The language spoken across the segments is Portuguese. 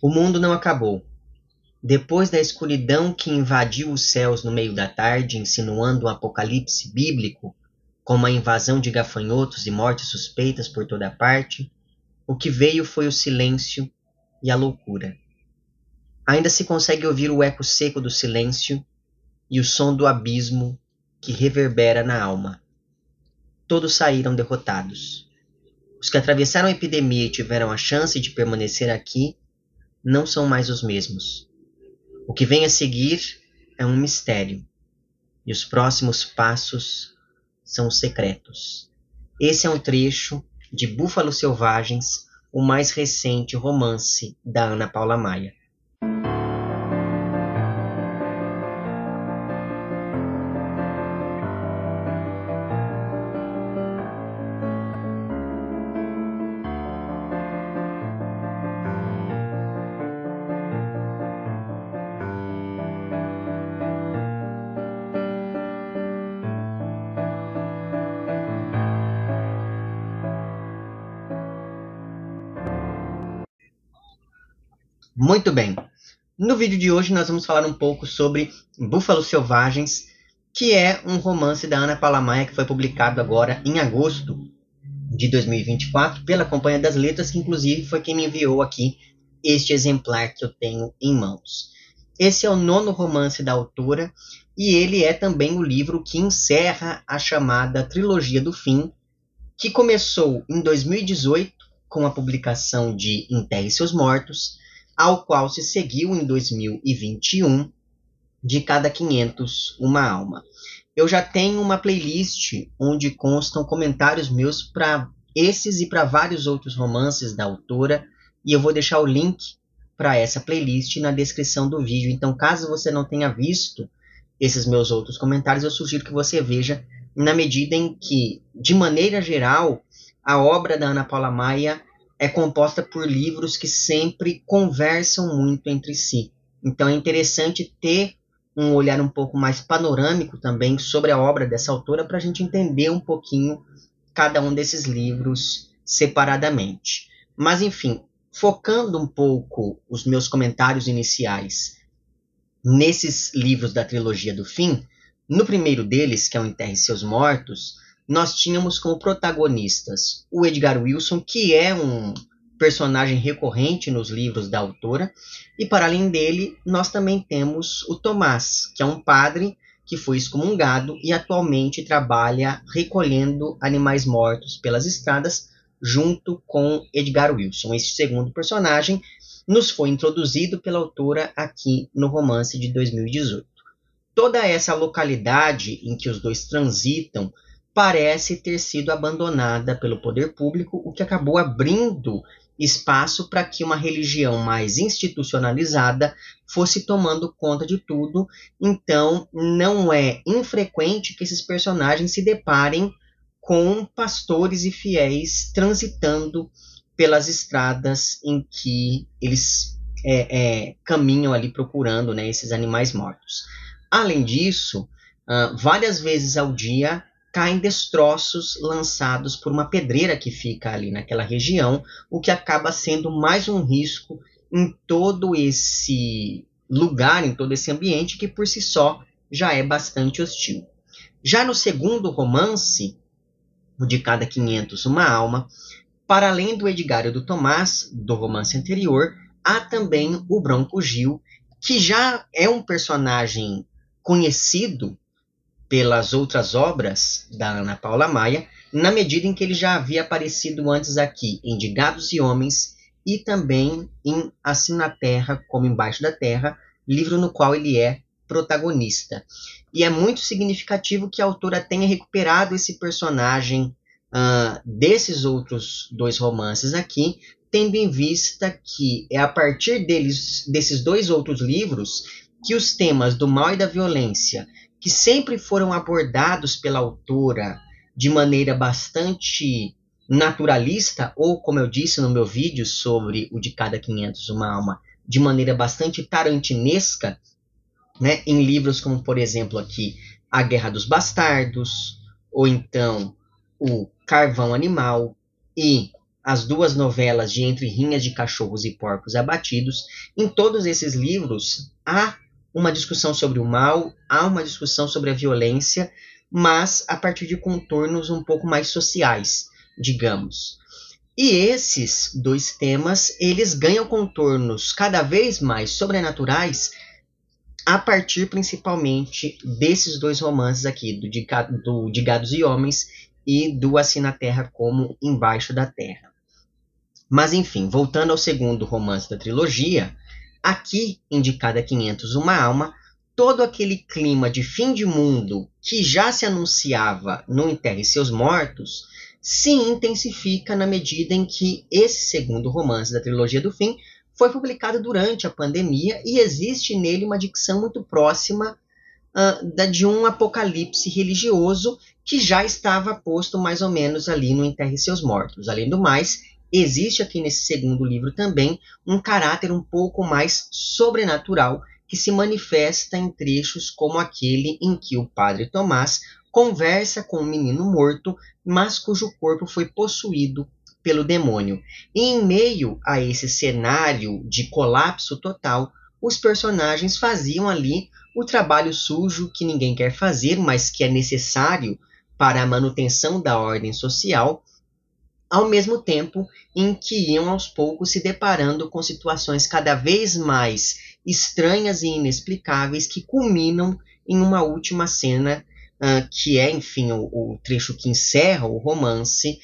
O mundo não acabou. Depois da escuridão que invadiu os céus no meio da tarde, insinuando um apocalipse bíblico, como a invasão de gafanhotos e mortes suspeitas por toda parte, o que veio foi o silêncio e a loucura. Ainda se consegue ouvir o eco seco do silêncio e o som do abismo que reverbera na alma. Todos saíram derrotados. Os que atravessaram a epidemia e tiveram a chance de permanecer aqui não são mais os mesmos. O que vem a seguir é um mistério, e os próximos passos são secretos. Esse é um trecho de Búfalos Selvagens, o mais recente romance da Ana Paula Maia. Muito bem. No vídeo de hoje nós vamos falar um pouco sobre Búfalos Selvagens, que é um romance da Ana Paula Maia que foi publicado agora em agosto de 2024 pela Companhia das Letras, que inclusive foi quem me enviou aqui este exemplar que eu tenho em mãos. Esse é o 9º romance da autora e ele é também o livro que encerra a chamada Trilogia do Fim, que começou em 2018 com a publicação de Enterre Seus Mortos, ao qual se seguiu em 2021 de Cada 500 Uma Alma. Eu já tenho uma playlist onde constam comentários meus para esses e para vários outros romances da autora, e eu vou deixar o link para essa playlist na descrição do vídeo. Então, caso você não tenha visto esses meus outros comentários, eu sugiro que você veja, na medida em que, de maneira geral, a obra da Ana Paula Maia é composta por livros que sempre conversam muito entre si. Então é interessante ter um olhar um pouco mais panorâmico também sobre a obra dessa autora para a gente entender um pouquinho cada um desses livros separadamente. Mas enfim, focando um pouco os meus comentários iniciais nesses livros da trilogia do fim, no primeiro deles, que é o Enterre Seus Mortos, nós tínhamos como protagonistas o Edgar Wilson, que é um personagem recorrente nos livros da autora, e para além dele, nós também temos o Tomás, que é um padre que foi excomungado e atualmente trabalha recolhendo animais mortos pelas estradas, junto com Edgar Wilson. Esse segundo personagem nos foi introduzido pela autora aqui no romance de 2018. Toda essa localidade em que os dois transitam parece ter sido abandonada pelo poder público, o que acabou abrindo espaço para que uma religião mais institucionalizada fosse tomando conta de tudo. Então, não é infrequente que esses personagens se deparem com pastores e fiéis transitando pelas estradas em que eles caminham ali procurando, né, esses animais mortos. Além disso, várias vezes ao dia caem destroços lançados por uma pedreira que fica ali naquela região, o que acaba sendo mais um risco em todo esse lugar, em todo esse ambiente, que por si só já é bastante hostil. Já no segundo romance, o de Cada 500 Uma Alma, para além do Edgar e do Tomás, do romance anterior, há também o Bronco Gil, que já é um personagem conhecido pelas outras obras da Ana Paula Maia, na medida em que ele já havia aparecido antes aqui em De Gados e Homens e também em Assim na Terra como Embaixo da Terra, livro no qual ele é protagonista. E é muito significativo que a autora tenha recuperado esse personagem desses outros dois romances aqui, tendo em vista que é a partir desses dois outros livros que os temas do mal e da violência, que sempre foram abordados pela autora de maneira bastante naturalista, ou, como eu disse no meu vídeo sobre o de Cada 500 Uma Alma, de maneira bastante tarantinesca, né, em livros como, por exemplo, aqui, A Guerra dos Bastardos, ou então o Carvão Animal e as duas novelas de Entre Rinhas de Cachorros e Porcos Abatidos, em todos esses livros há uma discussão sobre o mal, há uma discussão sobre a violência, mas a partir de contornos um pouco mais sociais, digamos. E esses dois temas, eles ganham contornos cada vez mais sobrenaturais a partir principalmente desses dois romances aqui, do De Gados e Homens e do Assim na Terra como Embaixo da Terra. Mas enfim, voltando ao segundo romance da trilogia, aqui, indicado a 500 Uma Alma, todo aquele clima de fim de mundo que já se anunciava no Enterre Seus Mortos se intensifica na medida em que esse segundo romance da trilogia do fim foi publicado durante a pandemia e existe nele uma dicção muito próxima da de um apocalipse religioso que já estava posto mais ou menos ali no Enterre Seus Mortos. Além do mais, existe aqui nesse segundo livro também um caráter um pouco mais sobrenatural que se manifesta em trechos como aquele em que o padre Tomás conversa com um menino morto, mas cujo corpo foi possuído pelo demônio. E em meio a esse cenário de colapso total, os personagens faziam ali o trabalho sujo que ninguém quer fazer, mas que é necessário para a manutenção da ordem social, ao mesmo tempo em que iam aos poucos se deparando com situações cada vez mais estranhas e inexplicáveis que culminam em uma última cena, que é, enfim, o trecho que encerra o romance,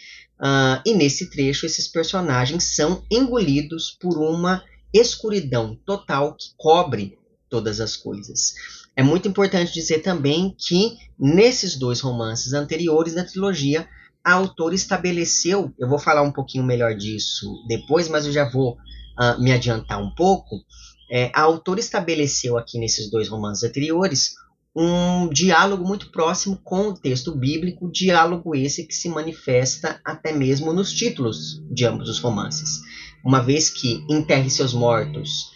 e nesse trecho esses personagens são engolidos por uma escuridão total que cobre todas as coisas. É muito importante dizer também que nesses dois romances anteriores da trilogia, a autora estabeleceu, eu vou falar um pouquinho melhor disso depois, mas eu já vou me adiantar um pouco, a autora estabeleceu aqui nesses dois romances anteriores um diálogo muito próximo com o texto bíblico, diálogo esse que se manifesta até mesmo nos títulos de ambos os romances. Uma vez que Enterre Seus Mortos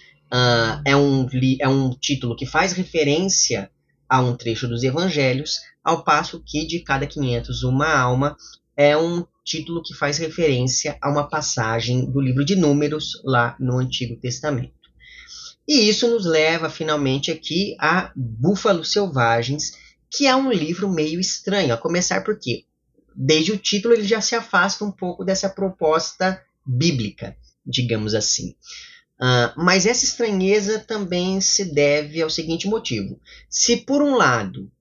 é um título que faz referência a um trecho dos evangelhos, ao passo que De Cada 500 Uma Alma é um título que faz referência a uma passagem do livro de Números lá no Antigo Testamento. E isso nos leva finalmente aqui a Búfalos Selvagens, que é um livro meio estranho, a começar porque desde o título ele já se afasta um pouco dessa proposta bíblica, digamos assim. Mas essa estranheza também se deve ao seguinte motivo. Se por um lado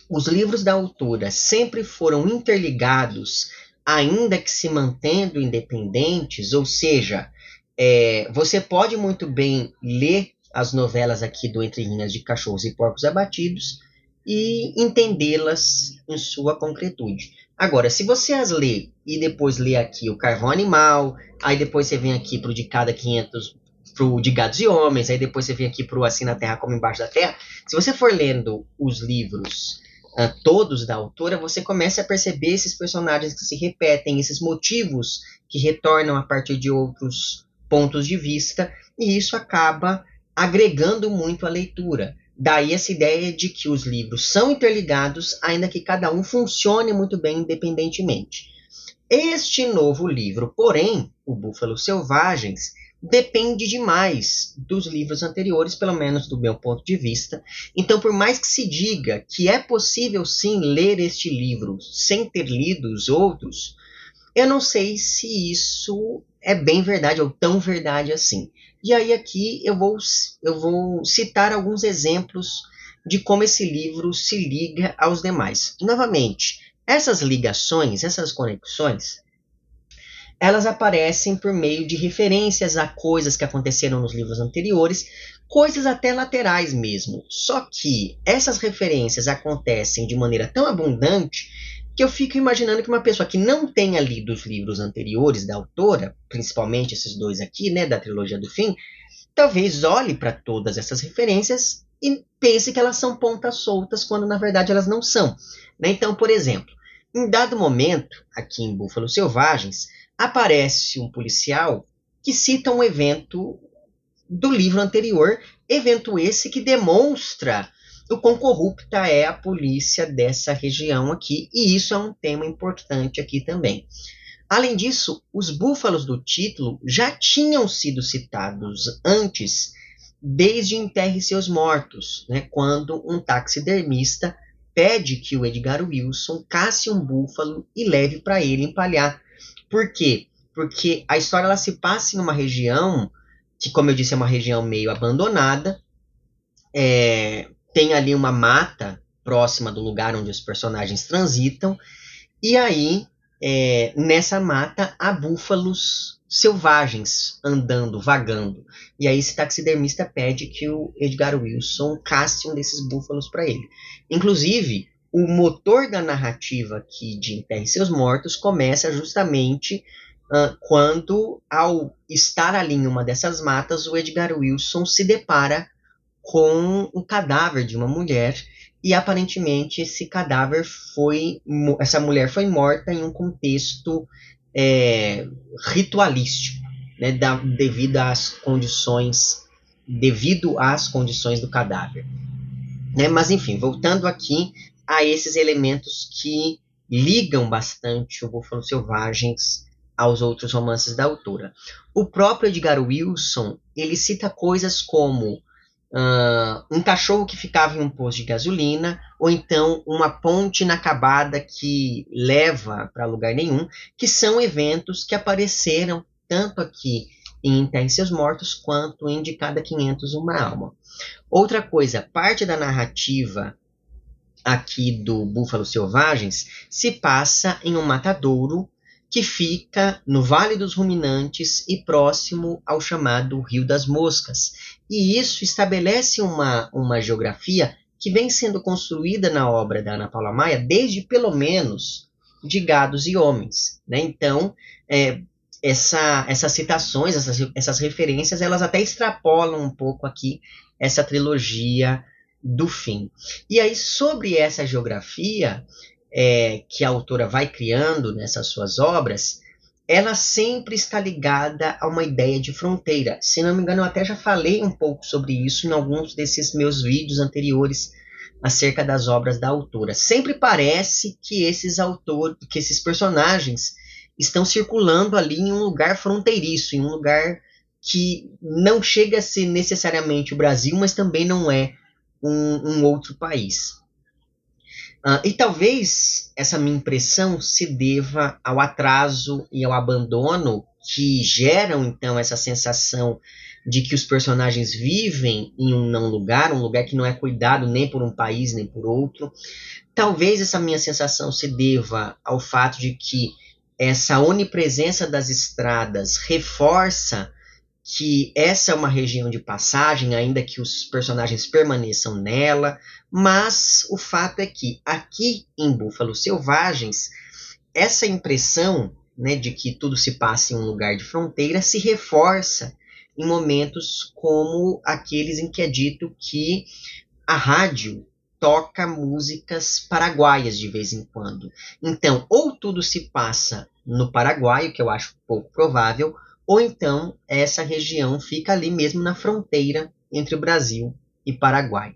os livros da autora sempre foram interligados, ainda que se mantendo independentes, ou seja, você pode muito bem ler as novelas aqui do Entre Rinhas de Cachorros e Porcos Abatidos e entendê-las em sua concretude. Agora, se você as lê e depois lê aqui o Carvão Animal, aí depois você vem aqui para o De Cada 500, para o De Gados e Homens, aí depois você vem aqui para o Assim na Terra como Embaixo da Terra, se você for lendo os livros todos da autora, você começa a perceber esses personagens que se repetem, esses motivos que retornam a partir de outros pontos de vista, e isso acaba agregando muito a leitura. Daí essa ideia de que os livros são interligados, ainda que cada um funcione muito bem independentemente. Este novo livro, porém, o Búfalos Selvagens, depende demais dos livros anteriores, pelo menos do meu ponto de vista. Então, por mais que se diga que é possível sim ler este livro sem ter lido os outros, eu não sei se isso é bem verdade ou tão verdade assim. E aí aqui eu vou citar alguns exemplos de como esse livro se liga aos demais. Novamente, essas ligações, essas conexões, elas aparecem por meio de referências a coisas que aconteceram nos livros anteriores, coisas até laterais mesmo. Só que essas referências acontecem de maneira tão abundante que eu fico imaginando que uma pessoa que não tenha lido os livros anteriores da autora, principalmente esses dois aqui, né, da trilogia do fim, talvez olhe para todas essas referências e pense que elas são pontas soltas, quando na verdade elas não são. Né? Então, por exemplo, em dado momento, aqui em Búfalos Selvagens, aparece um policial que cita um evento do livro anterior, evento esse que demonstra o quão corrupta é a polícia dessa região aqui, e isso é um tema importante aqui também. Além disso, os búfalos do título já tinham sido citados antes, desde Enterre Seus Mortos, né, quando um taxidermista pede que o Edgar Wilson casse um búfalo e leve para ele empalhar. Por quê? Porque a história ela se passa em uma região que, como eu disse, é uma região meio abandonada. Tem ali uma mata próxima do lugar onde os personagens transitam. E aí, nessa mata, há búfalos selvagens andando, vagando. E aí esse taxidermista pede que o Edgar Wilson casse um desses búfalos para ele. Inclusive, o motor da narrativa aqui de Enterre Seus Mortos começa justamente quando, ao estar ali em uma dessas matas, o Edgar Wilson se depara com o cadáver de uma mulher e aparentemente essa mulher foi morta em um contexto ritualístico, né, devido às condições do cadáver. Né? Mas enfim, voltando aqui a esses elementos que ligam bastante o Búfalo Selvagens aos outros romances da autora. O próprio Edgar Wilson, ele cita coisas como um cachorro que ficava em um posto de gasolina, ou então uma ponte inacabada que leva para lugar nenhum, que são eventos que apareceram tanto aqui em Enterre Seus Mortos quanto em De Cada 500 Uma Alma. Outra coisa, parte da narrativa aqui do Búfalo Selvagens se passa em um matadouro que fica no Vale dos Ruminantes e próximo ao chamado Rio das Moscas. E isso estabelece uma geografia que vem sendo construída na obra da Ana Paula Maia desde, pelo menos, De Gados e Homens. Né? Então, essas citações, essas referências, elas até extrapolam um pouco aqui essa trilogia do fim. E aí, sobre essa geografia que a autora vai criando nessas suas obras, ela sempre está ligada a uma ideia de fronteira. Se não me engano, eu até já falei um pouco sobre isso em alguns desses meus vídeos anteriores acerca das obras da autora. Sempre parece que esses personagens estão circulando ali em um lugar fronteiriço, em um lugar que não chega a ser necessariamente o Brasil, mas também não é um outro país. E talvez essa minha impressão se deva ao atraso e ao abandono que geram, então, essa sensação de que os personagens vivem em um não lugar, um lugar que não é cuidado nem por um país nem por outro. Talvez essa minha sensação se deva ao fato de que essa onipresença das estradas reforça que essa é uma região de passagem, ainda que os personagens permaneçam nela, mas o fato é que aqui em Búfalos Selvagens, essa impressão, né, de que tudo se passa em um lugar de fronteira se reforça em momentos como aqueles em que é dito que a rádio toca músicas paraguaias de vez em quando. Então, ou tudo se passa no Paraguai, o que eu acho pouco provável, ou então essa região fica ali mesmo na fronteira entre o Brasil e Paraguai.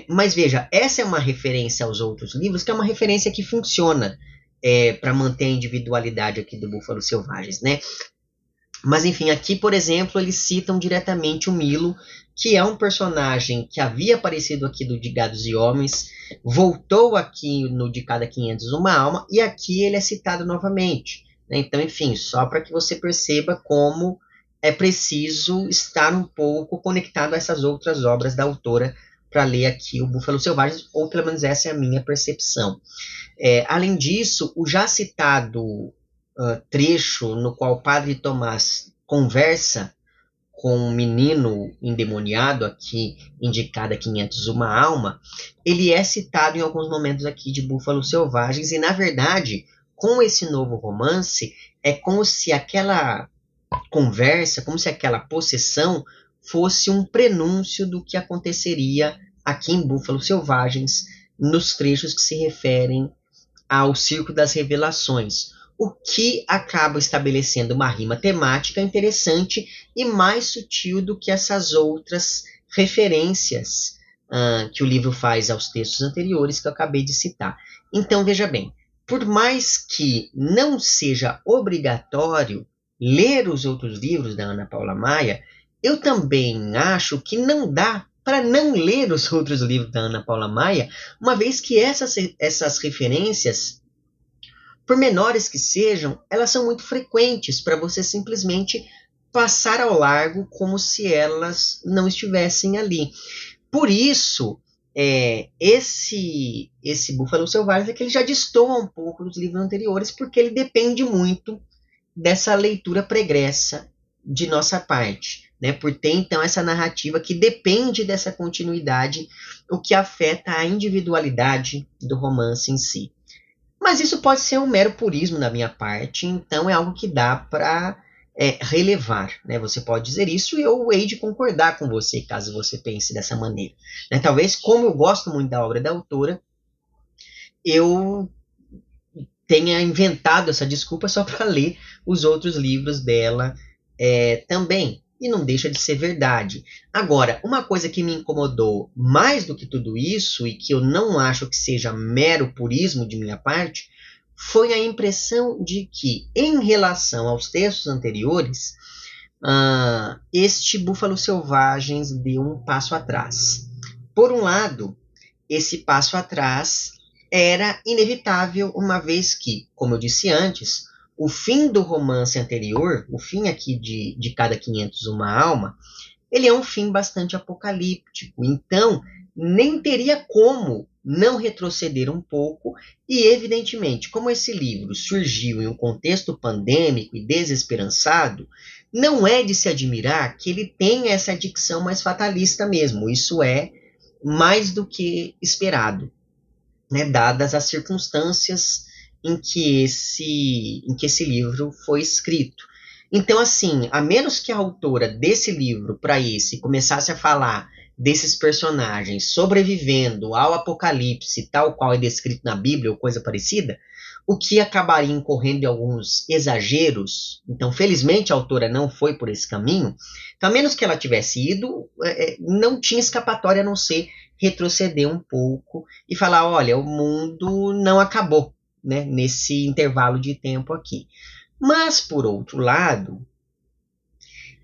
Mas veja, essa é uma referência aos outros livros, que é uma referência que funciona para manter a individualidade aqui do Búfalo Selvagens, né? Mas enfim, aqui, por exemplo, eles citam diretamente o Milo, que é um personagem que havia aparecido aqui do De Gados e Homens, voltou aqui no De Cada 500 Uma Alma, e aqui ele é citado novamente. Então, enfim, só para que você perceba como é preciso estar um pouco conectado a essas outras obras da autora para ler aqui o Búfalo Selvagens, ou pelo menos essa é a minha percepção. Além disso, o já citado trecho no qual o Padre Tomás conversa com um menino endemoniado, aqui em De Cada 500 Uma Alma, ele é citado em alguns momentos aqui de Búfalos Selvagens, e na verdade, com esse novo romance, é como se aquela conversa, como se aquela possessão fosse um prenúncio do que aconteceria aqui em Búfalos Selvagens, nos trechos que se referem ao Circo das Revelações, o que acaba estabelecendo uma rima temática interessante e mais sutil do que essas outras referências que o livro faz aos textos anteriores que eu acabei de citar. Então, veja bem, por mais que não seja obrigatório ler os outros livros da Ana Paula Maia, eu também acho que não dá para não ler os outros livros da Ana Paula Maia, uma vez que essas referências, por menores que sejam, elas são muito frequentes para você simplesmente passar ao largo como se elas não estivessem ali. Por isso, esse Búfalo Selvagem é que ele já destoa um pouco dos livros anteriores, porque ele depende muito dessa leitura pregressa de nossa parte, né? Por ter, então, essa narrativa que depende dessa continuidade, o que afeta a individualidade do romance em si. Mas isso pode ser um mero purismo da minha parte, então é algo que dá para relevar, né? Você pode dizer isso e eu hei de concordar com você, caso você pense dessa maneira, né? Talvez, como eu gosto muito da obra da autora, eu tenha inventado essa desculpa só para ler os outros livros dela também. E não deixa de ser verdade. Agora, uma coisa que me incomodou mais do que tudo isso, e que eu não acho que seja mero purismo de minha parte, foi a impressão de que, em relação aos textos anteriores, este Búfalo Selvagens deu um passo atrás. Por um lado, esse passo atrás era inevitável, uma vez que, como eu disse antes, o fim do romance anterior, o fim aqui de Cada 500 Uma Alma, ele é um fim bastante apocalíptico. Então, nem teria como não retroceder um pouco e, evidentemente, como esse livro surgiu em um contexto pandêmico e desesperançado, não é de se admirar que ele tenha essa dicção mais fatalista mesmo. Isso é mais do que esperado, né, dadas as circunstâncias em que esse livro foi escrito. Então, assim, a menos que a autora desse livro para esse começasse a falar desses personagens sobrevivendo ao apocalipse, tal qual é descrito na Bíblia ou coisa parecida, o que acabaria incorrendo em alguns exageros. Então, felizmente, a autora não foi por esse caminho. Então, a menos que ela tivesse ido, não tinha escapatória a não ser retroceder um pouco e falar, olha, o mundo não acabou, né, nesse intervalo de tempo aqui. Mas, por outro lado,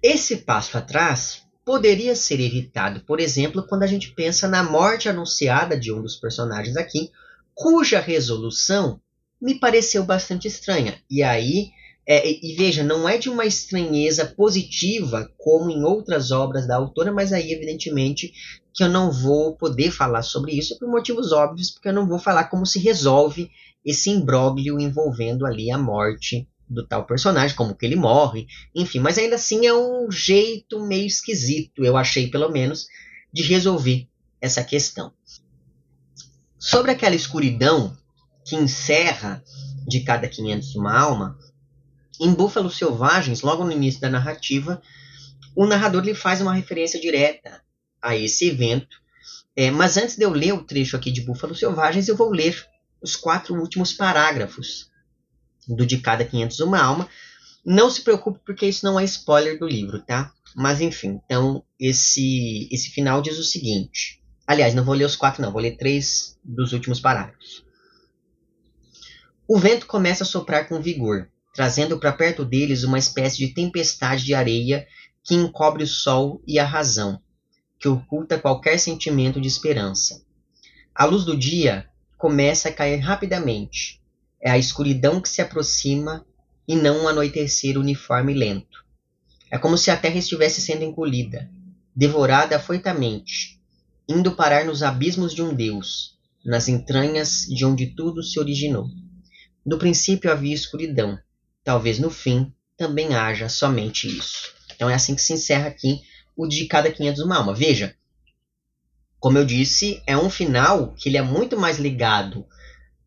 esse passo atrás poderia ser evitado, por exemplo, quando a gente pensa na morte anunciada de um dos personagens aqui, cuja resolução me pareceu bastante estranha. E aí, e veja, não é de uma estranheza positiva, como em outras obras da autora, mas aí, evidentemente, que eu não vou poder falar sobre isso por motivos óbvios, porque eu não vou falar como se resolve esse imbróglio envolvendo ali a morte do tal personagem, como que ele morre, enfim, mas ainda assim é um jeito meio esquisito, eu achei pelo menos, de resolver essa questão. Sobre aquela escuridão que encerra de Cada 500 Uma Alma, em Búfalos Selvagens, logo no início da narrativa, o narrador lhe faz uma referência direta a esse evento, mas antes de eu ler o trecho aqui de Búfalos Selvagens, eu vou ler os 4 últimos parágrafos do De Cada 500 Uma Alma. Não se preocupe, porque isso não é spoiler do livro, tá? Mas enfim, então esse final diz o seguinte. Aliás, não vou ler os 4 não, vou ler 3 dos últimos parágrafos. O vento começa a soprar com vigor, trazendo para perto deles uma espécie de tempestade de areia que encobre o sol e a razão, que oculta qualquer sentimento de esperança. A luz do dia começa a cair rapidamente. É a escuridão que se aproxima e não um anoitecer uniforme e lento. É como se a terra estivesse sendo engolida, devorada afoitamente, indo parar nos abismos de um Deus, nas entranhas de onde tudo se originou. No princípio havia escuridão, talvez no fim também haja somente isso. Então é assim que se encerra aqui o De Cada 500 Uma Alma. Veja, como eu disse, é um final que ele é muito mais ligado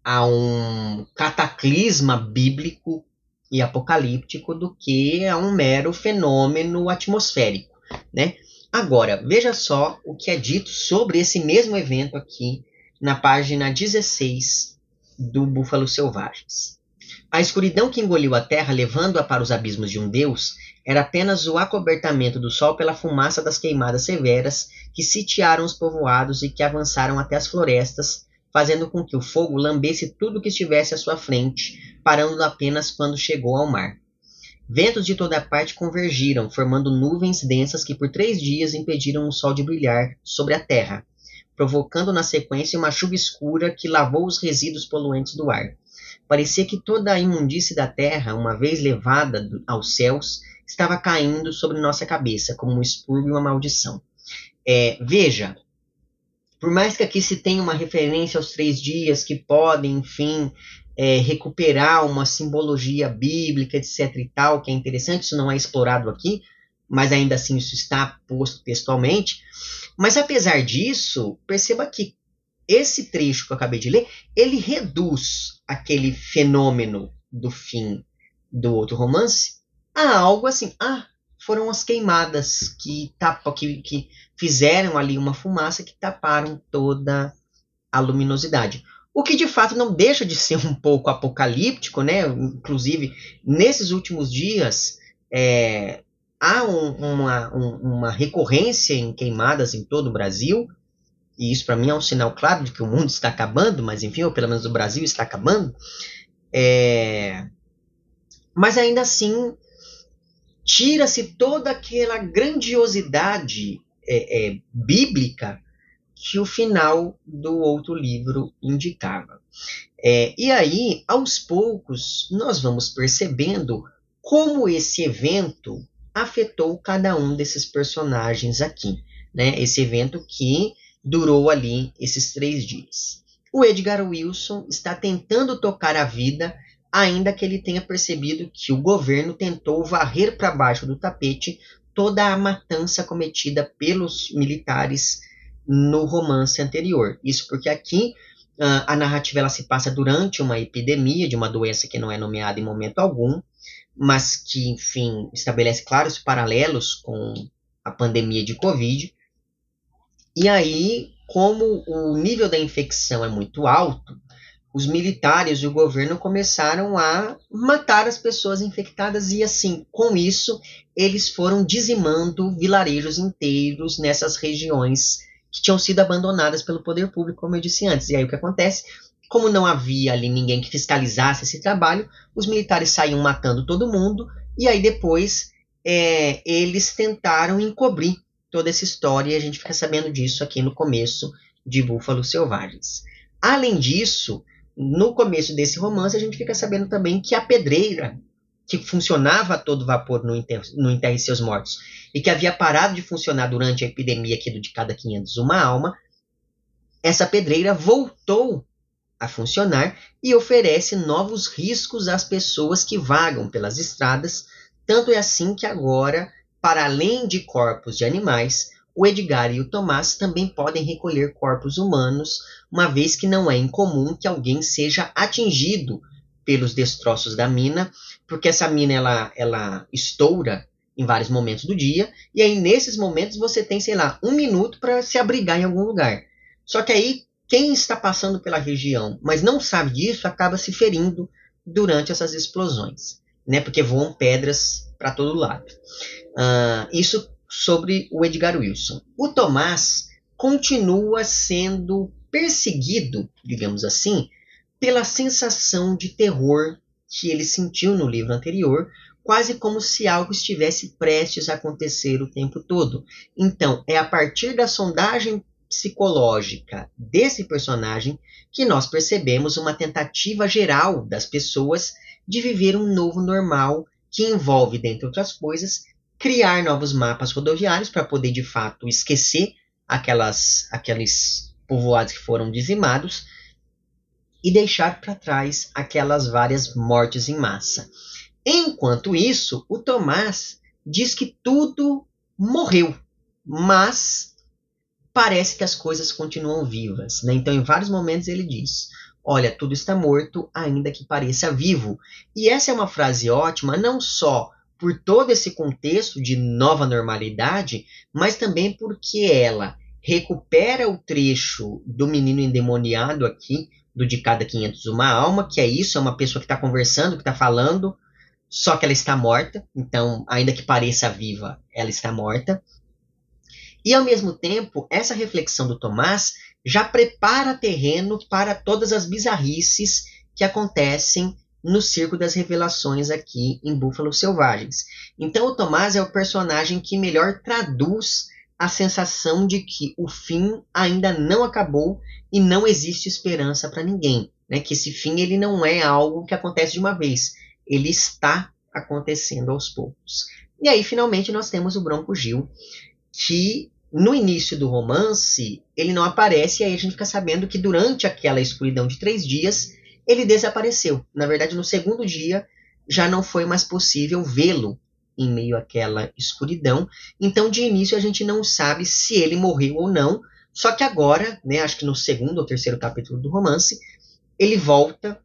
a um cataclisma bíblico e apocalíptico do que a um mero fenômeno atmosférico, né? Agora, veja só o que é dito sobre esse mesmo evento aqui na página 16 do Búfalos Selvagens. A escuridão que engoliu a terra, levando-a para os abismos de um Deus, era apenas o acobertamento do sol pela fumaça das queimadas severas que sitiaram os povoados e que avançaram até as florestas fazendo com que o fogo lambesse tudo que estivesse à sua frente, parando apenas quando chegou ao mar. Ventos de toda parte convergiram, formando nuvens densas que por 3 dias impediram o sol de brilhar sobre a terra, provocando na sequência uma chuva escura que lavou os resíduos poluentes do ar. Parecia que toda a imundície da terra, uma vez levada aos céus, estava caindo sobre nossa cabeça, como um expurgo e uma maldição. Veja, por mais que aqui se tenha uma referência aos 3 dias que podem, enfim, recuperar uma simbologia bíblica, etc e tal, que é interessante, isso não é explorado aqui, mas ainda assim isso está posto textualmente. Mas apesar disso, perceba que esse trecho que eu acabei de ler, ele reduz aquele fenômeno do fim do outro romance a algo assim, foram as queimadas que fizeram ali uma fumaça que taparam toda a luminosidade. O que de fato não deixa de ser um pouco apocalíptico, né? Inclusive, nesses últimos dias, há uma recorrência em queimadas em todo o Brasil, e isso para mim é um sinal claro de que o mundo está acabando, mas enfim, ou pelo menos o Brasil está acabando. Mas ainda assim, tira-se toda aquela grandiosidade bíblica que o final do outro livro indicava. E aí, aos poucos, nós vamos percebendo como esse evento afetou cada um desses personagens aqui, né? Esse evento que durou ali esses 3 dias. O Edgar Wilson está tentando tocar a vida, ainda que ele tenha percebido que o governo tentou varrer para baixo do tapete toda a matança cometida pelos militares no romance anterior. Isso porque aqui a narrativa ela se passa durante uma epidemia de uma doença que não é nomeada em momento algum, mas que, enfim, estabelece claros paralelos com a pandemia de Covid. E aí, como o nível da infecção é muito alto, os militares e o governo começaram a matar as pessoas infectadas e, assim, com isso, eles foram dizimando vilarejos inteiros nessas regiões que tinham sido abandonadas pelo poder público, como eu disse antes. E aí o que acontece? Como não havia ali ninguém que fiscalizasse esse trabalho, os militares saíam matando todo mundo, e aí depois eles tentaram encobrir toda essa história, e a gente fica sabendo disso aqui no começo de Búfalos Selvagens. Além disso, no começo desse romance, a gente fica sabendo também que a pedreira, que funcionava a todo vapor no Enterre Seus Mortos, e que havia parado de funcionar durante a epidemia aqui do De Cada 500 Uma Alma, essa pedreira voltou a funcionar e oferece novos riscos às pessoas que vagam pelas estradas. Tanto é assim que agora, para além de corpos de animais, o Edgar e o Tomás também podem recolher corpos humanos, uma vez que não é incomum que alguém seja atingido pelos destroços da mina, porque essa mina ela estoura em vários momentos do dia, e aí nesses momentos você tem, sei lá, 1 minuto para se abrigar em algum lugar. Só que aí quem está passando pela região, mas não sabe disso, acaba se ferindo durante essas explosões, né? Porque voam pedras para todo lado. Isso sobre o Edgar Wilson. O Tomás continua sendo perseguido, digamos assim, pela sensação de terror que ele sentiu no livro anterior, quase como se algo estivesse prestes a acontecer o tempo todo. Então, é a partir da sondagem psicológica desse personagem que nós percebemos uma tentativa geral das pessoas de viver um novo normal que envolve, dentre outras coisas, criar novos mapas rodoviários para poder, de fato, esquecer aqueles povoados que foram dizimados e deixar para trás aquelas várias mortes em massa. Enquanto isso, o Tomás diz que tudo morreu, mas parece que as coisas continuam vivas, né? Então, em vários momentos ele diz, olha, tudo está morto, ainda que pareça vivo. E essa é uma frase ótima, não só por todo esse contexto de nova normalidade, mas também porque ela recupera o trecho do menino endemoniado aqui, do De Cada 500 Uma Alma, que é isso, é uma pessoa que está conversando, que está falando, só que ela está morta, então, ainda que pareça viva, ela está morta. E, ao mesmo tempo, essa reflexão do Tomás já prepara terreno para todas as bizarrices que acontecem no Circo das Revelações aqui em Búfalos Selvagens. Então o Tomás é o personagem que melhor traduz a sensação de que o fim ainda não acabou e não existe esperança para ninguém, né? Que esse fim ele não é algo que acontece de uma vez, ele está acontecendo aos poucos. E aí finalmente nós temos o Bronco Gil, que no início do romance ele não aparece, e aí a gente fica sabendo que durante aquela escuridão de 3 dias ele desapareceu. Na verdade, no segundo dia já não foi mais possível vê-lo em meio àquela escuridão. Então, de início, a gente não sabe se ele morreu ou não. Só que agora, né, acho que no segundo ou terceiro capítulo do romance, ele volta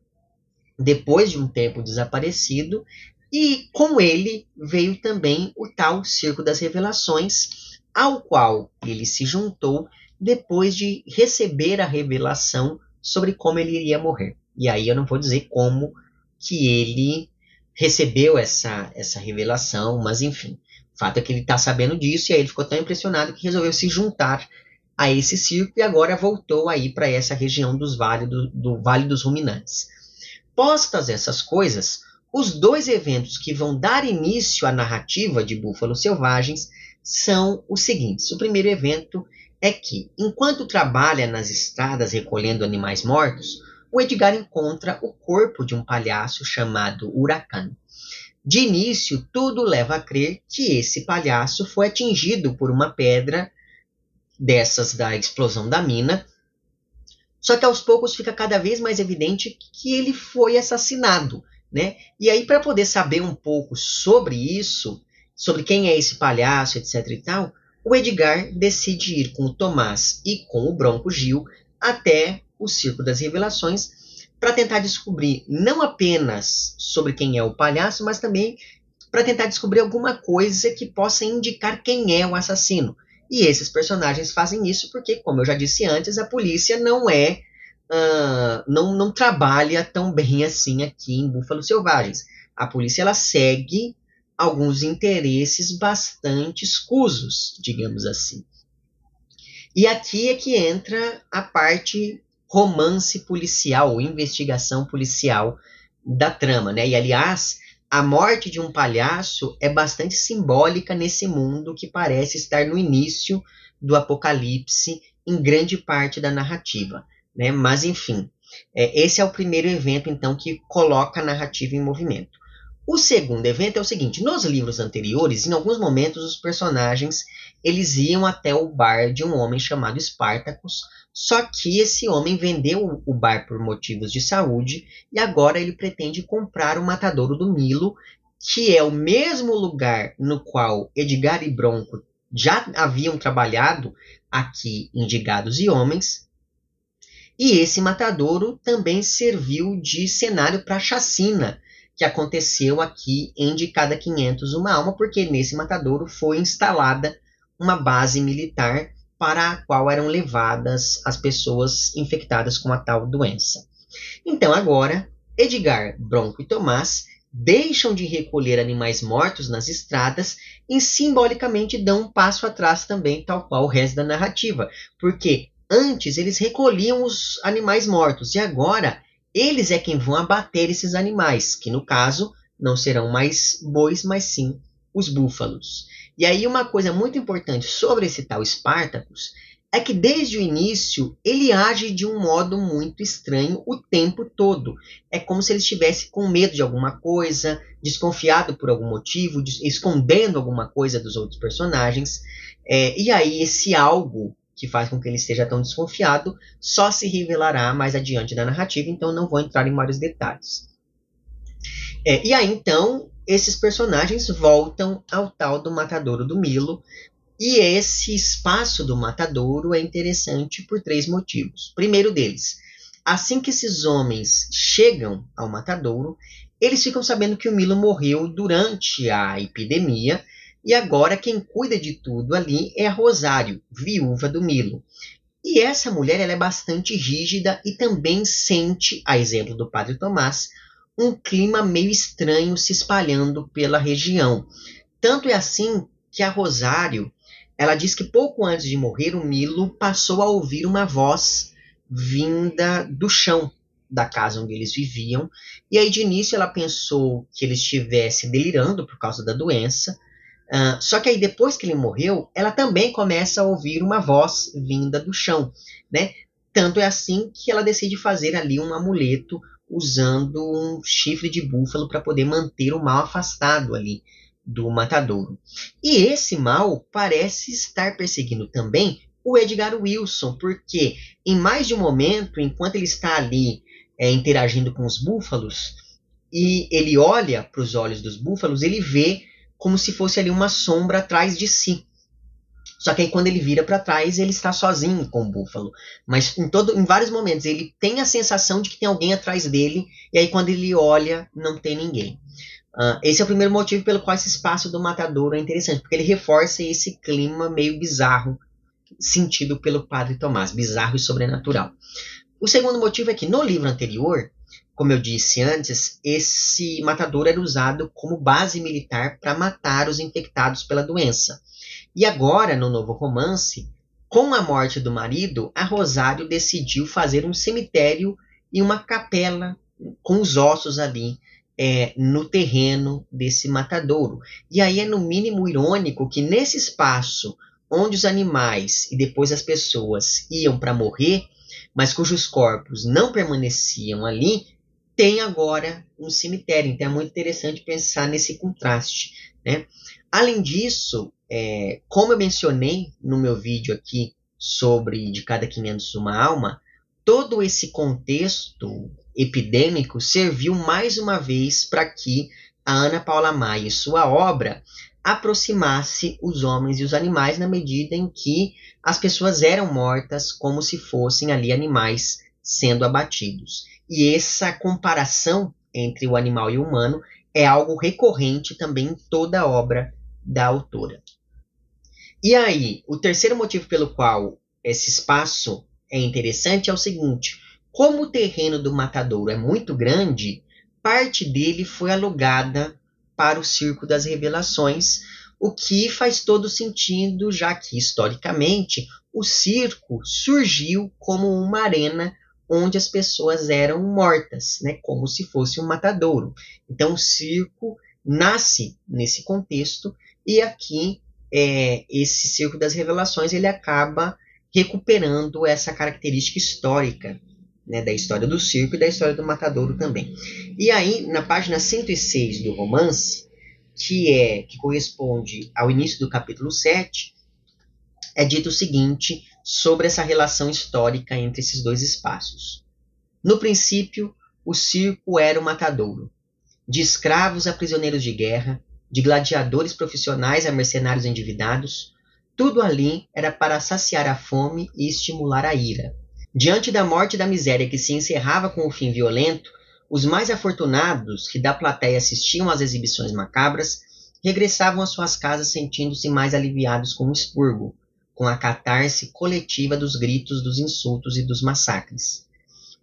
depois de um tempo desaparecido. E com ele veio também o tal Circo das Revelações, ao qual ele se juntou depois de receber a revelação sobre como ele iria morrer. E aí eu não vou dizer como que ele recebeu essa revelação, mas enfim. O fato é que ele está sabendo disso e aí ele ficou tão impressionado que resolveu se juntar a esse circo e agora voltou aí para essa região do Vale dos Ruminantes. Postas essas coisas, os 2 eventos que vão dar início à narrativa de Búfalos Selvagens são os seguintes. O primeiro evento é que, enquanto trabalha nas estradas recolhendo animais mortos, o Edgar encontra o corpo de um palhaço chamado Huracan. De início, tudo leva a crer que esse palhaço foi atingido por uma pedra dessas da explosão da mina, só que aos poucos fica cada vez mais evidente que ele foi assassinado, né? E aí, para poder saber um pouco sobre isso, sobre quem é esse palhaço, etc e tal, o Edgar decide ir com o Tomás e com o Bronco Gil até o Circo das Revelações para tentar descobrir não apenas sobre quem é o palhaço, mas também para tentar descobrir alguma coisa que possa indicar quem é o assassino. E esses personagens fazem isso porque, como eu já disse antes, a polícia não trabalha tão bem assim aqui em Búfalos Selvagens. A polícia ela segue alguns interesses bastante escusos, digamos assim. E aqui é que entra a parte romance policial, investigação policial da trama, né? E, aliás, a morte de um palhaço é bastante simbólica nesse mundo que parece estar no início do apocalipse em grande parte da narrativa, né? Mas, enfim, esse é o primeiro evento, então, que coloca a narrativa em movimento. O segundo evento é o seguinte: nos livros anteriores, em alguns momentos, os personagens eles iam até o bar de um homem chamado Spartacus, só que esse homem vendeu o bar por motivos de saúde e agora ele pretende comprar o matadouro do Milo, que é o mesmo lugar no qual Edgar e Bronco já haviam trabalhado aqui em De Gados e Homens. E esse matadouro também serviu de cenário para a chacina que aconteceu aqui em De Cada 500 Uma Alma, porque nesse matadouro foi instalada uma base militar para a qual eram levadas as pessoas infectadas com a tal doença. Então agora, Edgar, Bronco e Tomás deixam de recolher animais mortos nas estradas e simbolicamente dão um passo atrás também, tal qual o resto da narrativa, porque antes eles recolhiam os animais mortos e agora eles é quem vão abater esses animais, que no caso não serão mais bois, mas sim os búfalos. E aí uma coisa muito importante sobre esse tal Spartacus é que desde o início ele age de um modo muito estranho o tempo todo. É como se ele estivesse com medo de alguma coisa, desconfiado por algum motivo, escondendo alguma coisa dos outros personagens. E aí esse algo que faz com que ele esteja tão desconfiado só se revelará mais adiante da narrativa, então não vou entrar em maiores detalhes. E aí então esses personagens voltam ao tal do Matadouro do Milo, e esse espaço do Matadouro é interessante por 3 motivos. Primeiro deles, assim que esses homens chegam ao Matadouro, eles ficam sabendo que o Milo morreu durante a epidemia, e agora quem cuida de tudo ali é a Rosário, viúva do Milo. E essa mulher ela é bastante rígida e também sente, a exemplo do Padre Tomás, um clima meio estranho se espalhando pela região. Tanto é assim que a Rosário ela diz que pouco antes de morrer, o Milo passou a ouvir uma voz vinda do chão da casa onde eles viviam, e aí de início ela pensou que ele estivesse delirando por causa da doença, só que aí depois que ele morreu, ela também começa a ouvir uma voz vinda do chão, né? Tanto é assim que ela decide fazer ali um amuleto usando um chifre de búfalo para poder manter o mal afastado ali do matadouro. E esse mal parece estar perseguindo também o Edgar Wilson, porque em mais de um momento, enquanto ele está ali interagindo com os búfalos, e ele olha para os olhos dos búfalos, ele vê como se fosse ali uma sombra atrás de si. Só que aí quando ele vira para trás, ele está sozinho com o búfalo. Mas em vários momentos ele tem a sensação de que tem alguém atrás dele, e aí quando ele olha, não tem ninguém. Esse é o primeiro motivo pelo qual esse espaço do matadouro é interessante, porque ele reforça esse clima meio bizarro sentido pelo Padre Tomás, bizarro e sobrenatural. O segundo motivo é que no livro anterior, como eu disse antes, esse matadouro era usado como base militar para matar os infectados pela doença. E agora, no novo romance, com a morte do marido, a Rosário decidiu fazer um cemitério e uma capela com os ossos ali no terreno desse matadouro. E aí é no mínimo irônico que nesse espaço onde os animais e depois as pessoas iam para morrer, mas cujos corpos não permaneciam ali, tem agora um cemitério. Então é muito interessante pensar nesse contraste, né? Além disso, como eu mencionei no meu vídeo aqui sobre De Cada 500 Uma Alma, todo esse contexto epidêmico serviu mais uma vez para que a Ana Paula Maia e sua obra aproximasse os homens e os animais na medida em que as pessoas eram mortas como se fossem ali animais sendo abatidos. E essa comparação entre o animal e o humano é algo recorrente também em toda a obra da autora. E aí, o terceiro motivo pelo qual esse espaço é interessante é o seguinte: como o terreno do matadouro é muito grande, parte dele foi alugada para o Circo das Revelações, o que faz todo sentido, já que, historicamente, o circo surgiu como uma arena onde as pessoas eram mortas, né, como se fosse um matadouro. Então, o circo nasce nesse contexto, e aqui esse Circo das Revelações ele acaba recuperando essa característica histórica, né, da história do circo e da história do matadouro também. E aí, na página 106 do romance, que corresponde ao início do capítulo 7, é dito o seguinte sobre essa relação histórica entre esses dois espaços. No princípio, o circo era o matadouro. De escravos a prisioneiros de guerra, de gladiadores profissionais a mercenários endividados, tudo ali era para saciar a fome e estimular a ira. Diante da morte e da miséria que se encerrava com o fim violento, os mais afortunados, que da plateia assistiam às exibições macabras, regressavam às suas casas sentindo-se mais aliviados com o expurgo, com a catarse coletiva dos gritos, dos insultos e dos massacres.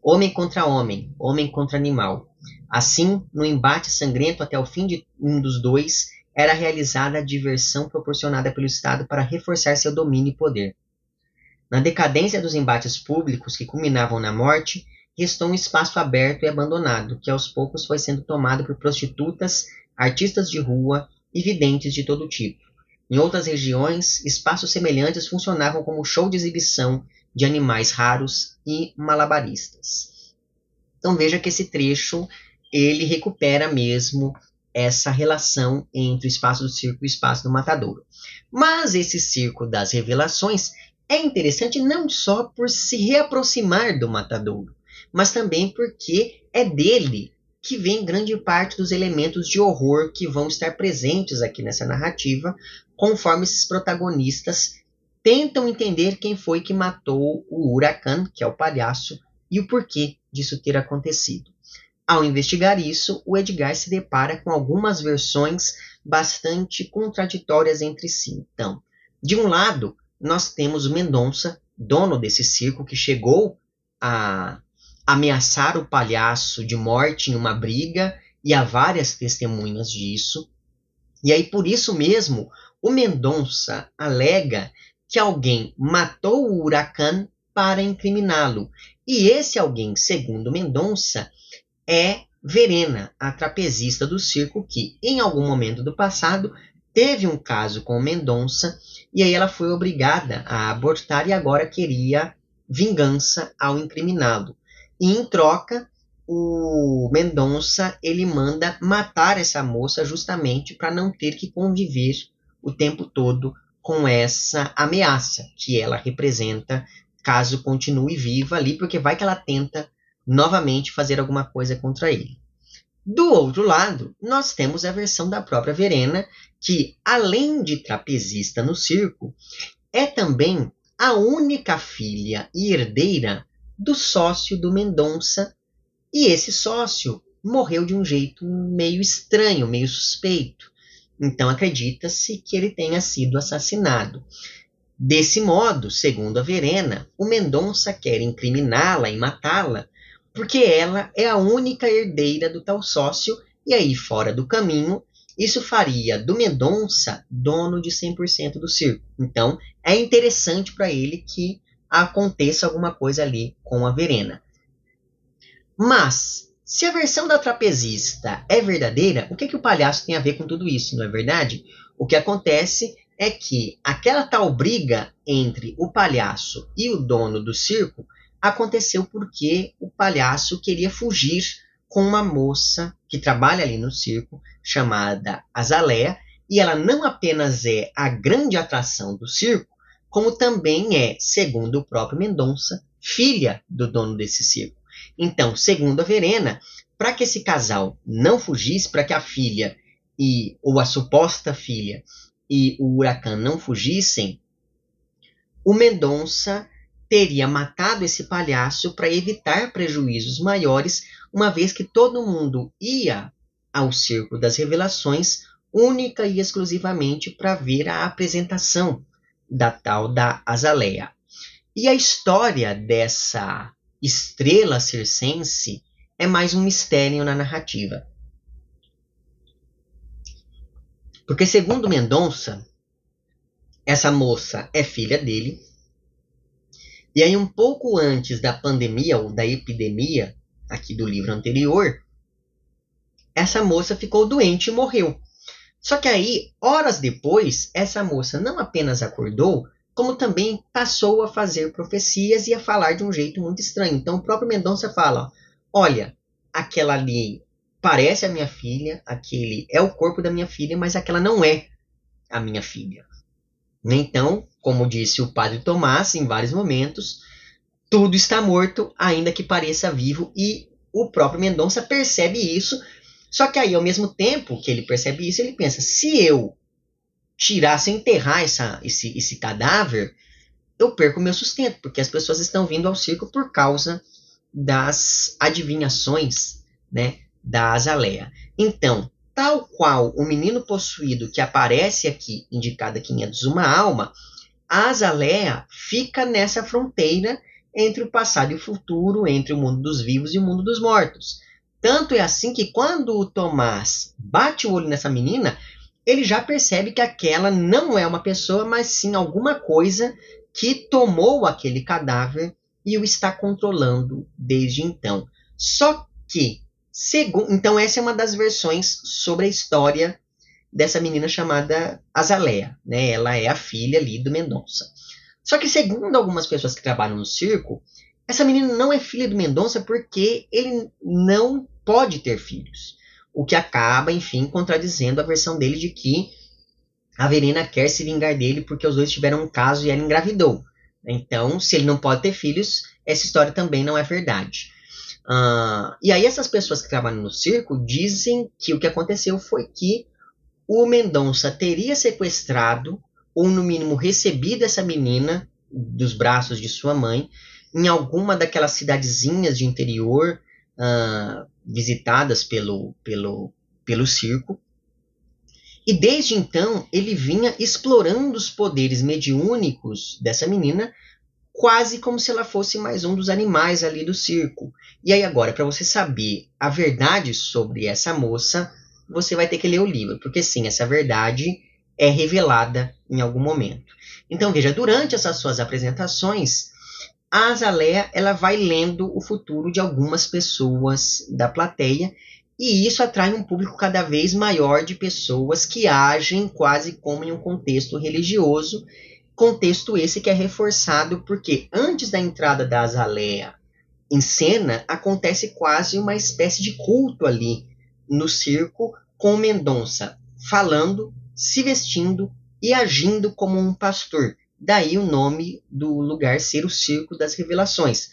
Homem contra homem, homem contra animal. Assim, no embate sangrento até o fim de um dos dois, era realizada a diversão proporcionada pelo Estado para reforçar seu domínio e poder. Na decadência dos embates públicos que culminavam na morte, restou um espaço aberto e abandonado, que aos poucos foi sendo tomado por prostitutas, artistas de rua e videntes de todo tipo. Em outras regiões, espaços semelhantes funcionavam como show de exibição de animais raros e malabaristas. Então veja que esse trecho ele recupera mesmo essa relação entre o espaço do circo e o espaço do matadouro. Mas esse Circo das Revelações é interessante não só por se reaproximar do matadouro, mas também porque é dele que vem grande parte dos elementos de horror que vão estar presentes aqui nessa narrativa, conforme esses protagonistas tentam entender quem foi que matou o Huracan, que é o palhaço, e o porquê disso ter acontecido. Ao investigar isso, o Edgar se depara com algumas versões bastante contraditórias entre si. Então, de um lado, nós temos o Mendonça, dono desse circo, que chegou a ameaçar o palhaço de morte em uma briga, e há várias testemunhas disso. E aí, por isso mesmo, O Mendonça alega que alguém matou o Huracan para incriminá-lo. E esse alguém, segundo Mendonça, é Verena, a trapezista do circo que, em algum momento do passado, teve um caso com o Mendonça e aí ela foi obrigada a abortar e agora queria vingança ao incriminá-lo. E em troca, o Mendonça ele manda matar essa moça justamente para não ter que conviver o tempo todo com essa ameaça que ela representa caso continue viva ali, porque vai que ela tenta novamente fazer alguma coisa contra ele. Do outro lado, nós temos a versão da própria Verena, que, além de trapezista no circo, é também a única filha e herdeira do sócio do Mendonça, e esse sócio morreu de um jeito meio estranho, meio suspeito. Então acredita-se que ele tenha sido assassinado. Desse modo, segundo a Verena, o Mendonça quer incriminá-la e matá-la, porque ela é a única herdeira do tal sócio, e aí, fora do caminho, isso faria do Mendonça dono de 100% do circo. Então, é interessante para ele que aconteça alguma coisa ali com a Verena. Mas, se a versão da trapezista é verdadeira, o que o palhaço tem a ver com tudo isso, não é verdade? O que acontece é que aquela tal briga entre o palhaço e o dono do circo aconteceu porque o palhaço queria fugir com uma moça que trabalha ali no circo, chamada Azalea, e ela não apenas é a grande atração do circo, como também é, segundo o próprio Mendonça, filha do dono desse circo. Então, segundo a Verena, para que esse casal não fugisse, para que a filha ou a suposta filha e o Huracan não fugissem, o Mendonça teria matado esse palhaço para evitar prejuízos maiores, uma vez que todo mundo ia ao Circo das Revelações única e exclusivamente para ver a apresentação da tal da Azalea. E a história dessa estrela circense é mais um mistério na narrativa. Porque, segundo Mendonça, essa moça é filha dele. E aí, um pouco antes da pandemia, ou da epidemia, aqui do livro anterior, essa moça ficou doente e morreu. Só que aí, horas depois, essa moça não apenas acordou, como também passou a fazer profecias e a falar de um jeito muito estranho. Então, o próprio Mendonça fala, olha, aquela ali parece a minha filha, aquele é o corpo da minha filha, mas aquela não é a minha filha. Então, como disse o padre Tomás em vários momentos, tudo está morto, ainda que pareça vivo, e o próprio Mendonça percebe isso, só que aí, ao mesmo tempo que ele percebe isso, ele pensa, se eu tirar, se eu enterrar esse cadáver, eu perco o meu sustento, porque as pessoas estão vindo ao circo por causa das adivinhações, né, da Azalea. Então, tal qual o menino possuído que aparece aqui, indicado aqui em Uma Alma, a Azalea fica nessa fronteira entre o passado e o futuro, entre o mundo dos vivos e o mundo dos mortos. Tanto é assim que quando o Tomás bate o olho nessa menina, ele já percebe que aquela não é uma pessoa, mas sim alguma coisa que tomou aquele cadáver e o está controlando desde então. Só que, então essa é uma das versões sobre a história dessa menina chamada Azalea, né? Ela é a filha ali do Mendonça. Só que, segundo algumas pessoas que trabalham no circo, essa menina não é filha do Mendonça porque ele não pode ter filhos. O que acaba, enfim, contradizendo a versão dele de que a Verena quer se vingar dele porque os dois tiveram um caso e ela engravidou. Então, se ele não pode ter filhos, essa história também não é verdade. E aí essas pessoas que trabalham no circo dizem que o que aconteceu foi que o Mendonça teria sequestrado, ou no mínimo recebido essa menina dos braços de sua mãe, em alguma daquelas cidadezinhas de interior visitadas pelo circo. E desde então ele vinha explorando os poderes mediúnicos dessa menina, quase como se ela fosse mais um dos animais ali do circo. E aí agora, para você saber a verdade sobre essa moça, você vai ter que ler o livro, porque sim, essa verdade é revelada em algum momento. Então, veja, durante essas suas apresentações, a Azaleia ela vai lendo o futuro de algumas pessoas da plateia, e isso atrai um público cada vez maior de pessoas que agem quase como em um contexto religioso, contexto esse que é reforçado porque antes da entrada da Azaleia em cena, acontece quase uma espécie de culto ali no circo, com Mendonça falando, se vestindo e agindo como um pastor. Daí o nome do lugar ser o Circo das Revelações,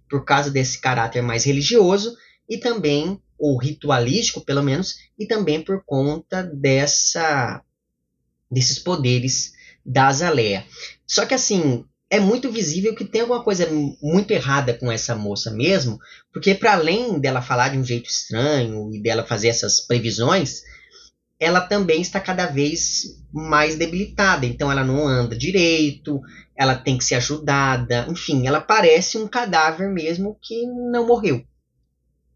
por causa desse caráter mais religioso e também, ou ritualístico pelo menos, e também por conta desses poderes da Azaleia. Só que assim, é muito visível que tem alguma coisa muito errada com essa moça mesmo, porque para além dela falar de um jeito estranho e dela fazer essas previsões, ela também está cada vez mais debilitada. Então ela não anda direito, ela tem que ser ajudada, enfim, ela parece um cadáver mesmo que não morreu,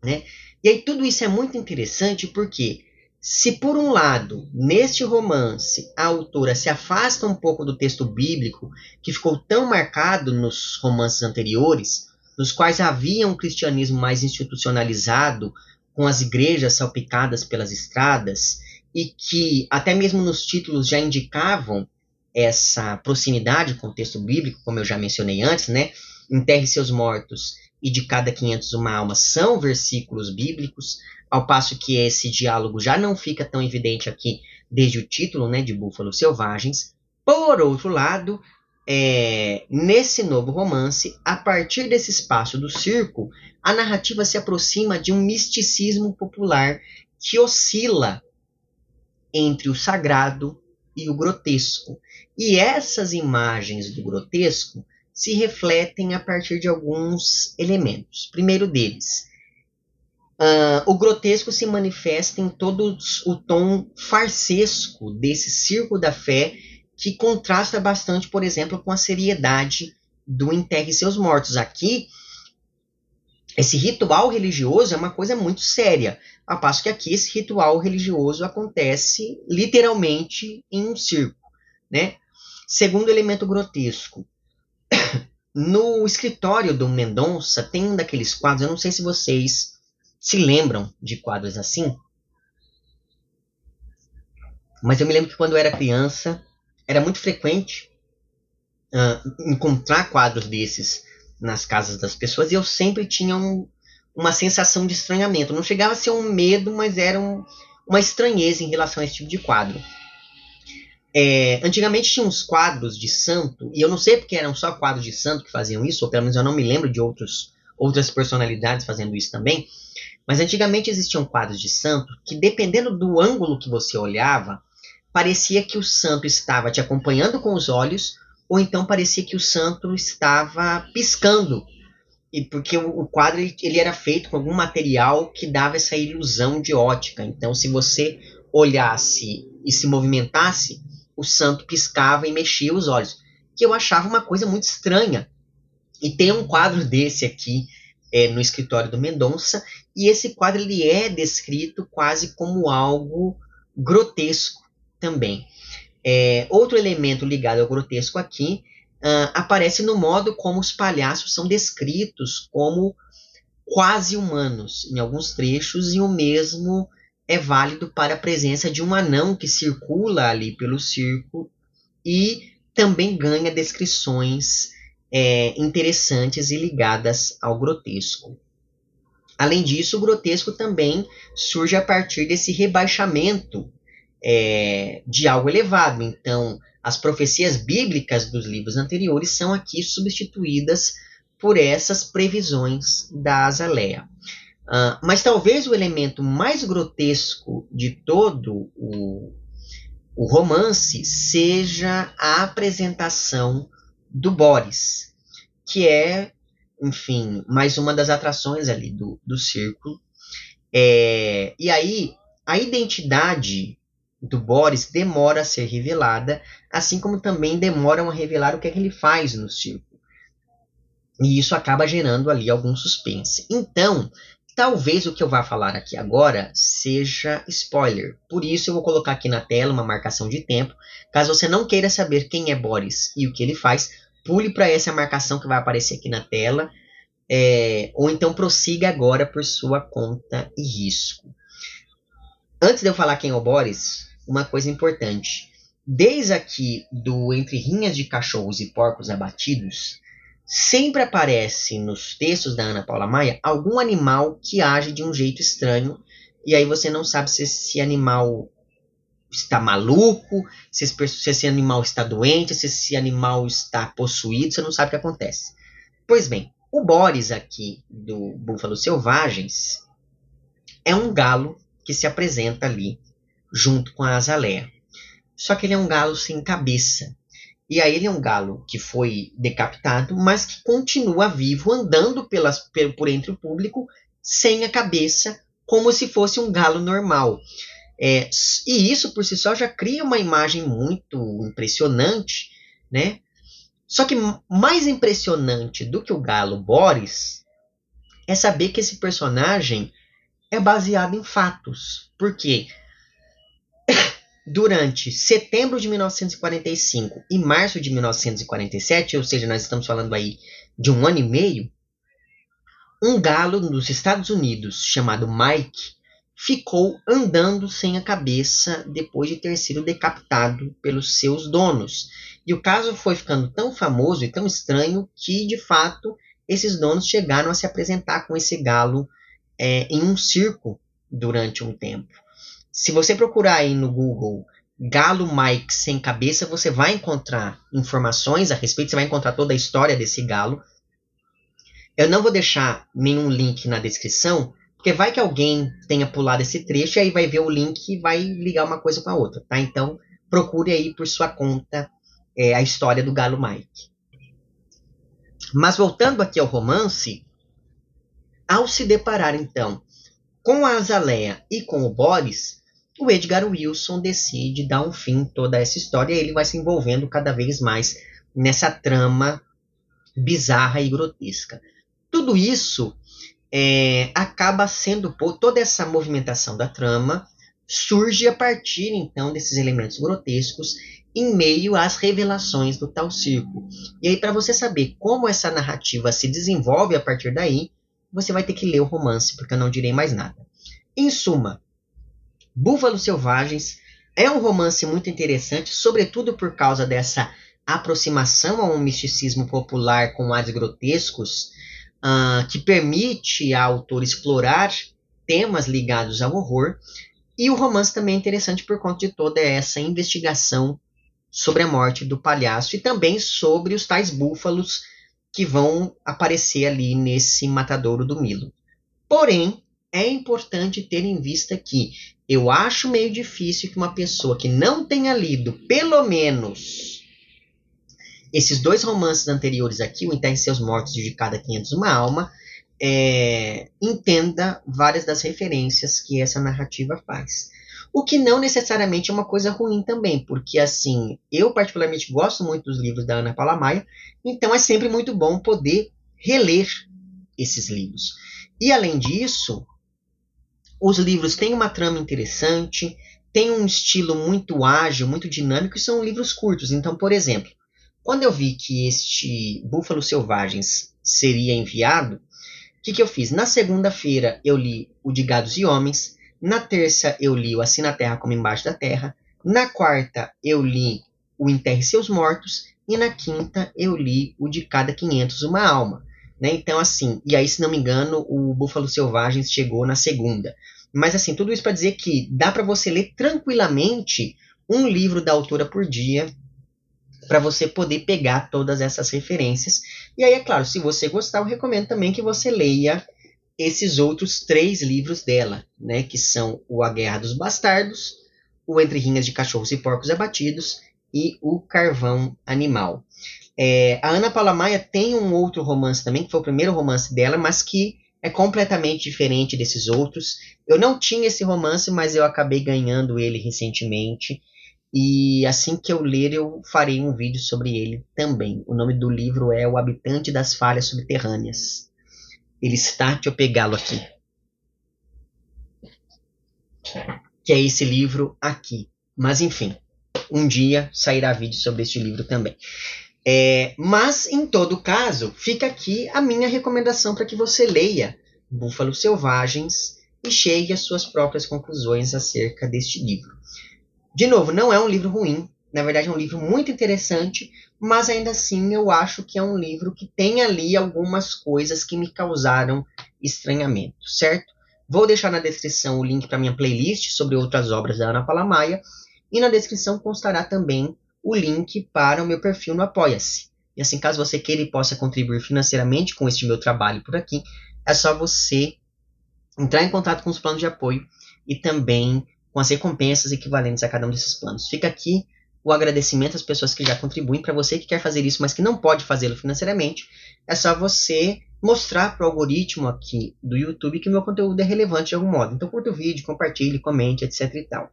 né? E aí tudo isso é muito interessante porque se por um lado, neste romance, a autora se afasta um pouco do texto bíblico, que ficou tão marcado nos romances anteriores, nos quais havia um cristianismo mais institucionalizado, com as igrejas salpicadas pelas estradas, e que até mesmo nos títulos já indicavam essa proximidade com o texto bíblico, como eu já mencionei antes, né? Enterre seus mortos e de cada 500 uma alma são versículos bíblicos, ao passo que esse diálogo já não fica tão evidente aqui desde o título, né, de Búfalos Selvagens. Por outro lado, nesse novo romance, a partir desse espaço do circo, a narrativa se aproxima de um misticismo popular que oscila entre o sagrado e o grotesco. E essas imagens do grotesco se refletem a partir de alguns elementos. Primeiro deles, o grotesco se manifesta em todo o tom farsesco desse circo da fé, que contrasta bastante, por exemplo, com a seriedade do Enterre Seus Mortos. Aqui, esse ritual religioso é uma coisa muito séria, ao passo que aqui esse ritual religioso acontece literalmente em um circo, né? Segundo elemento grotesco, no escritório do Mendonça tem um daqueles quadros, eu não sei se vocês se lembram de quadros assim, mas eu me lembro que quando eu era criança era muito frequente encontrar quadros desses nas casas das pessoas, e eu sempre tinha uma sensação de estranhamento. Não chegava a ser um medo, mas era uma estranheza em relação a esse tipo de quadro. Antigamente tinha uns quadros de santo, e eu não sei porque eram só quadros de santo que faziam isso, ou pelo menos eu não me lembro de outras personalidades fazendo isso também, mas antigamente existiam quadros de santo que, dependendo do ângulo que você olhava, parecia que o santo estava te acompanhando com os olhos, ou então parecia que o santo estava piscando, e porque o quadro ele era feito com algum material que dava essa ilusão de ótica. Então, se você olhasse e se movimentasse, o santo piscava e mexia os olhos, que eu achava uma coisa muito estranha. E tem um quadro desse aqui no escritório do Mendonça, e esse quadro ele é descrito quase como algo grotesco também. Outro elemento ligado ao grotesco aqui aparece no modo como os palhaços são descritos como quase humanos em alguns trechos, e o mesmo é válido para a presença de um anão que circula ali pelo circo e também ganha descrições interessantes e ligadas ao grotesco. Além disso, o grotesco também surge a partir desse rebaixamento de algo elevado. Então, as profecias bíblicas dos livros anteriores são aqui substituídas por essas previsões da Azaleia. Mas talvez o elemento mais grotesco de todo o romance seja a apresentação do Boris, que é, enfim, mais uma das atrações ali do círculo. E aí, a identidade do Boris demora a ser revelada, assim como também demoram a revelar o que é que ele faz no circo. E isso acaba gerando ali algum suspense. Então, talvez o que eu vá falar aqui agora seja spoiler. Por isso eu vou colocar aqui na tela uma marcação de tempo. Caso você não queira saber quem é Boris e o que ele faz, pule para essa marcação que vai aparecer aqui na tela. Ou então prossiga agora por sua conta e risco. Antes de eu falar quem é o Boris, uma coisa importante. Desde aqui do Entre Rinhas de Cachorros e Porcos Abatidos, sempre aparece nos textos da Ana Paula Maia algum animal que age de um jeito estranho, e aí você não sabe se esse animal está maluco, se esse animal está doente, se esse animal está possuído, você não sabe o que acontece. Pois bem, o Boris aqui do Búfalos Selvagens é um galo que se apresenta ali junto com a Azaleia. Só que ele é um galo sem cabeça. E aí ele é um galo que foi decapitado, mas que continua vivo, andando por entre o público, sem a cabeça, como se fosse um galo normal. E isso por si só já cria uma imagem muito impressionante, né? Só que mais impressionante do que o galo Boris é saber que esse personagem é baseado em fatos. Por quê? Durante setembro de 1945 e março de 1947, ou seja, nós estamos falando aí de 1 ano e meio, um galo nos Estados Unidos chamado Mike ficou andando sem a cabeça depois de ter sido decapitado pelos seus donos. E o caso foi ficando tão famoso e tão estranho que, de fato, esses donos chegaram a se apresentar com esse galo em um circo durante um tempo. Se você procurar aí no Google Galo Mike sem cabeça, você vai encontrar informações a respeito, você vai encontrar toda a história desse galo. Eu não vou deixar nenhum link na descrição, porque vai que alguém tenha pulado esse trecho e aí vai ver o link e vai ligar uma coisa com a outra, tá? Então, procure aí por sua conta a história do Galo Mike. Mas voltando aqui ao romance, ao se deparar então com a Azaleia e com o Boris, o Edgar Wilson decide dar um fim a toda essa história e ele vai se envolvendo cada vez mais nessa trama bizarra e grotesca. Tudo isso acaba sendo, toda essa movimentação da trama surge a partir então desses elementos grotescos em meio às revelações do tal circo. E aí, para você saber como essa narrativa se desenvolve a partir daí, você vai ter que ler o romance, porque eu não direi mais nada. Em suma, Búfalos Selvagens é um romance muito interessante, sobretudo por causa dessa aproximação a um misticismo popular com ares grotescos, que permite a autor explorar temas ligados ao horror. E o romance também é interessante por conta de toda essa investigação sobre a morte do palhaço e também sobre os tais búfalos que vão aparecer ali nesse matadouro do Milo. Porém, é importante ter em vista que eu acho meio difícil que uma pessoa que não tenha lido pelo menos esses 2 romances anteriores aqui, O Enterre Seus Mortos e De Cada 500 Uma Alma, entenda várias das referências que essa narrativa faz. O que não necessariamente é uma coisa ruim também, porque assim, eu particularmente gosto muito dos livros da Ana Paula Maia, então é sempre muito bom poder reler esses livros. E além disso, os livros têm uma trama interessante, têm um estilo muito ágil, muito dinâmico, e são livros curtos. Então, por exemplo, quando eu vi que este Búfalos Selvagens seria enviado, o que eu fiz? Na segunda-feira eu li o De Gados e Homens, na terça eu li o Assim na Terra como Embaixo da Terra, na quarta eu li o Enterre Seus Mortos, e na quinta eu li o De Cada 500 Uma Alma. Né? Então, assim, e aí, se não me engano, o Búfalos Selvagens chegou na segunda. Mas, assim, tudo isso para dizer que dá para você ler tranquilamente um livro da autora por dia, para você poder pegar todas essas referências. E aí, é claro, se você gostar, eu recomendo também que você leia esses outros 3 livros dela, né? Que são o A Guerra dos Bastardos, o Entre Rinhas de Cachorros e Porcos Abatidos e o Carvão Animal. A Ana Paula Maia tem um outro romance também, que foi o primeiro romance dela, mas que é completamente diferente desses outros. Eu não tinha esse romance, mas eu acabei ganhando ele recentemente. E assim que eu ler, eu farei um vídeo sobre ele também. O nome do livro é O Habitante das Falhas Subterrâneas. Ele está, deixa eu pegá-lo aqui. que é esse livro aqui. Mas enfim, um dia sairá vídeo sobre este livro também. Mas, em todo caso, fica aqui a minha recomendação para que você leia Búfalos Selvagens e chegue às suas próprias conclusões acerca deste livro. De novo, não é um livro ruim, na verdade é um livro muito interessante, mas ainda assim eu acho que é um livro que tem ali algumas coisas que me causaram estranhamento, certo? Vou deixar na descrição o link para minha playlist sobre outras obras da Ana Paula Maia, e na descrição constará também o link para o meu perfil no Apoia-se. E assim, caso você queira e possa contribuir financeiramente com este meu trabalho por aqui, é só você entrar em contato com os planos de apoio e também com as recompensas equivalentes a cada um desses planos. Fica aqui o agradecimento às pessoas que já contribuem. Para você que quer fazer isso, mas que não pode fazê-lo financeiramente, é só você mostrar para o algoritmo aqui do YouTube que o meu conteúdo é relevante de algum modo. Então curta o vídeo, compartilhe, comente, etc e tal.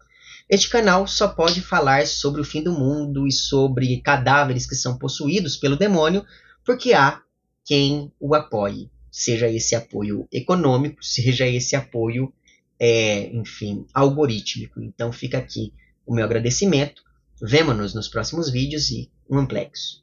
Este canal só pode falar sobre o fim do mundo e sobre cadáveres que são possuídos pelo demônio porque há quem o apoie. Seja esse apoio econômico, seja esse apoio, enfim, algorítmico. Então fica aqui o meu agradecimento. Vemo-nos nos próximos vídeos e um amplexo.